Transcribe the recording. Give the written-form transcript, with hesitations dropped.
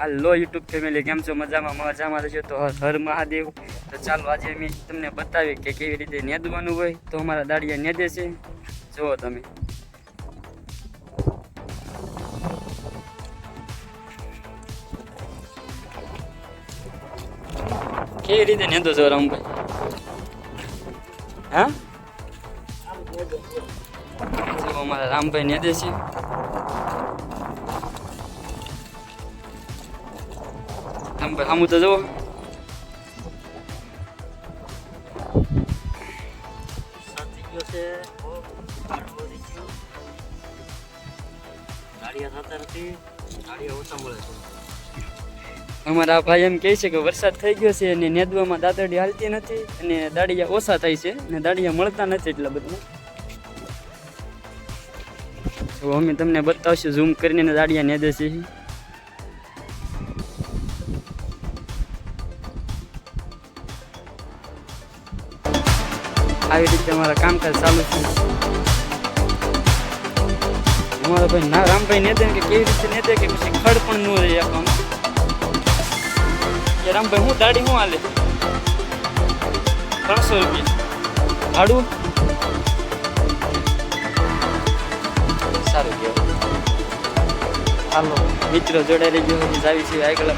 હાલો YouTube family, કેમ છો? મજામાં રહેજો તો હર મહાદેવ. તો ચાલો આજે અમે તમને બતાવીએ કે કેવી રીતે નેદવાનું હોય. તો અમારા દાડિયા નેદે છે, જુઓ તમે. કેવી રીતે નેદો છો રામભાઈ? હા, જો અમારા રામભાઈ નેદે છે. રામભાઈ સામું તો જુઓ. અમારા ભાઈ એમ કહે છે કે વરસાદ થઈ ગયો છે અને નેદવામાં દાદરડી હાલતી નથી અને દાડિયા ઓછા થાય છે અને દાડિયા મળતા નથી એટલા બધા. તો અમે તમને બતાવશું ઝૂમ કરીને દાડિયા નેદે છે. આવી રીતે અમારા કામકાજ ચાલુ છે. અમારા ભાઈ ના રામભાઈ નેદે કે કેવી રીતે નેદે કે પછી ખડ પણ ન રહે આપવામાં. કે રામભાઈ હું દાડી હું હાલે 300 રૂપિયા ભાડું સારું કહેવાય. હાલો મિત્રો, જોડાઈ રહેજો. આવી છે આગળ.